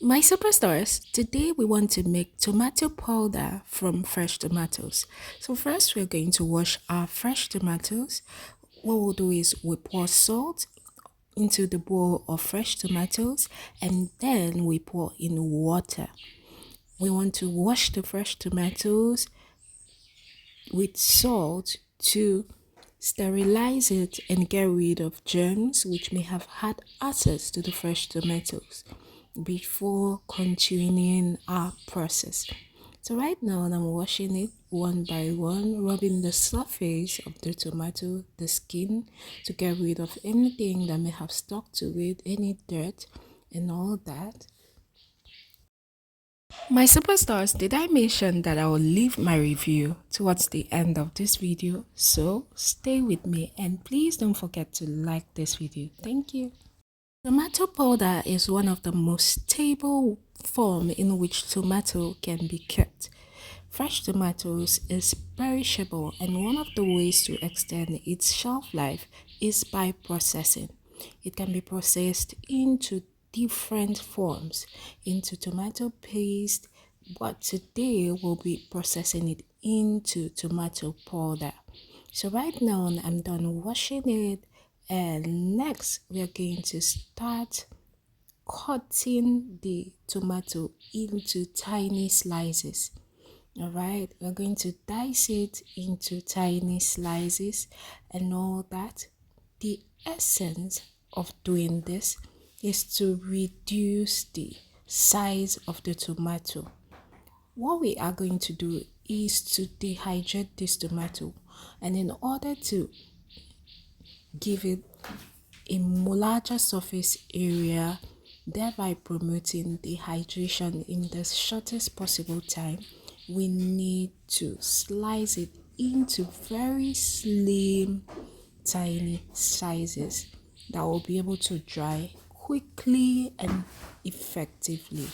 My superstars, today we want to make tomato powder from fresh tomatoes. So first we're going to wash our fresh tomatoes. What we'll do is we pour salt into the bowl of fresh tomatoes and then we pour in water. We want to wash the fresh tomatoes with salt to sterilize it and get rid of germs which may have had access to the fresh tomatoes before continuing our process. So right now I'm washing it one by one, rubbing the surface of the tomato, the skin, to get rid of anything that may have stuck to it, any dirt and all that. My superstars, did I mention that I will leave my review towards the end of this video? So stay with me and please don't forget to like this video. Thank you. Tomato powder is one of the most stable form in which tomato can be kept. Fresh tomatoes is perishable and one of the ways to extend its shelf life is by processing. It can be processed into different forms, into tomato paste, but today we'll be processing it into tomato powder. So right now I'm done washing it and next we are going to start cutting the tomato into tiny slices. All right, we're going to dice it into tiny slices and all that. The essence of doing this is to reduce the size of the tomato. What we are going to do is to dehydrate this tomato, and in order to give it a larger surface area, thereby promoting dehydration in the shortest possible time, we need to slice it into very slim, tiny sizes that will be able to dry quickly and effectively.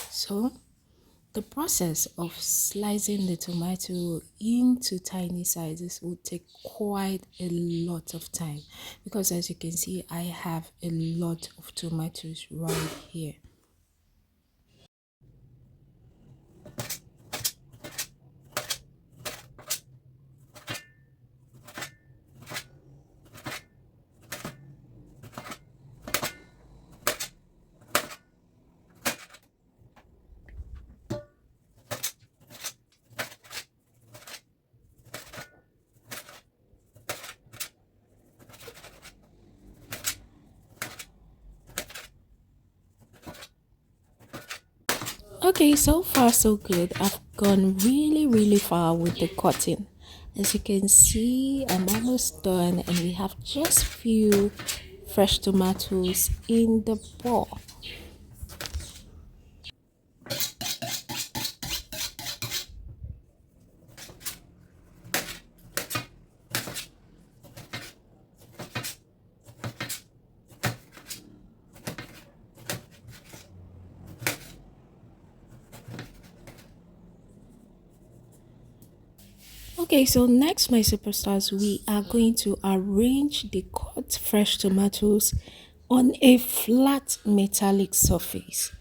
So the process of slicing the tomato into tiny sizes will take quite a lot of time because as you can see, I have a lot of tomatoes right here. Okay, so far so good. I've gone really far with the cutting. As you can see, I'm almost done and we have just few fresh tomatoes in the bowl. Okay, so next, my superstars, we are going to arrange the cut fresh tomatoes on a flat metallic surface.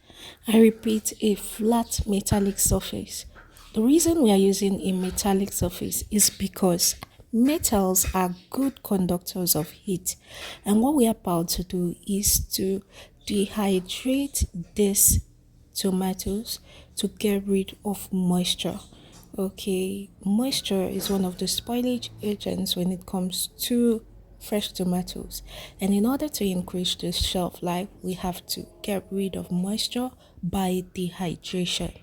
I repeat, a flat metallic surface. The reason we are using a metallic surface is because metals are good conductors of heat, and what we are about to do is to dehydrate these tomatoes to get rid of moisture. Okay, moisture is one of the spoilage agents when it comes to fresh tomatoes, and in order to increase the shelf life we have to get rid of moisture by dehydration.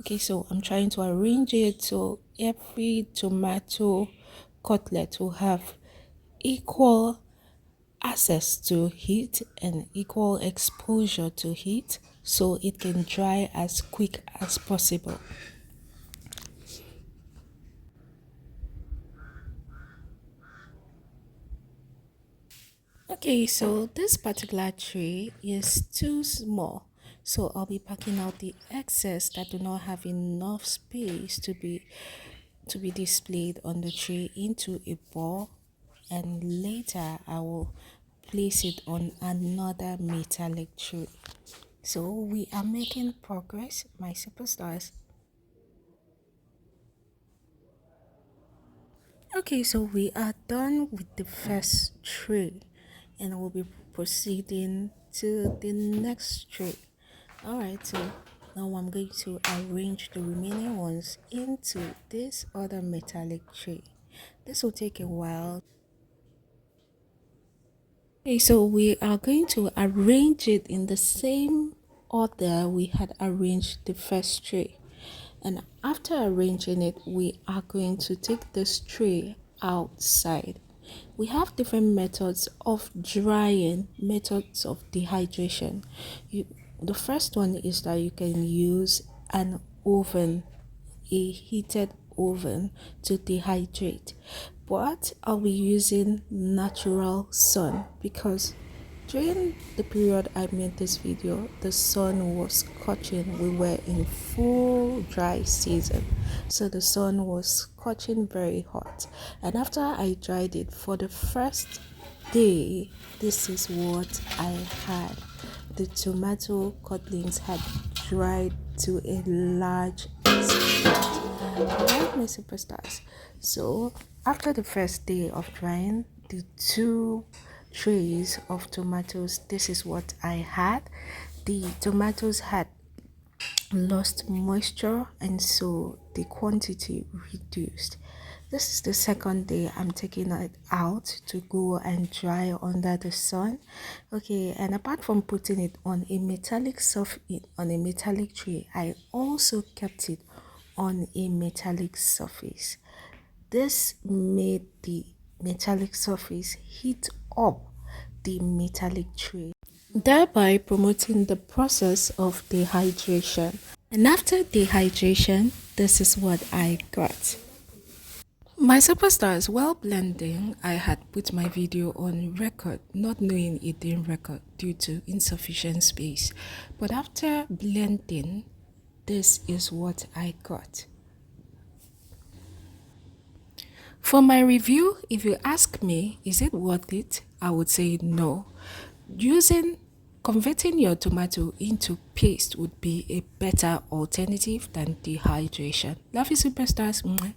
Okay, so I'm trying to arrange it so every tomato cutlet will have equal access to heat and equal exposure to heat so it can dry as quick as possible. Okay, so this particular tray is too small, so I'll be packing out the excess that do not have enough space to be displayed on the tray into a bowl, and later I will place it on another metallic tray. So we are making progress, my superstars. Okay, so we are done with the first tray and we'll be proceeding to the next tray. Alright, so now I'm going to arrange the remaining ones into this other metallic tray. This will take a while. Okay, so we are going to arrange it in the same order we had arranged the first tray. And after arranging it, we are going to take this tray outside. We have different methods of drying, methods of dehydration. The first one is that you can use an oven, a heated oven, to dehydrate, but I'll be using natural sun because during the period I made this video, the sun was scorching. We were in full dry season, so the sun was scorching very hot. And after I dried it for the first day, this is what I had. The tomato cutlings had dried to a large extent. Alright, my superstars. So after the first day of drying, the two trays of tomatoes, this is what I had. The tomatoes had lost moisture and so the quantity reduced. This is the second day I'm taking it out to go and dry under the sun. Okay, and apart from putting it on a metallic tray, I also kept it on a metallic surface. This made the metallic surface heat up the metallic tray, thereby promoting the process of dehydration. And after dehydration, this is what I got. My superstars, while blending, I had put my video on record, not knowing it didn't record due to insufficient space. But after blending, this is what I got. For my review, if you ask me, is it worth it? I would say no. Converting your tomato into paste would be a better alternative than dehydration. Love you, superstars. Mwah.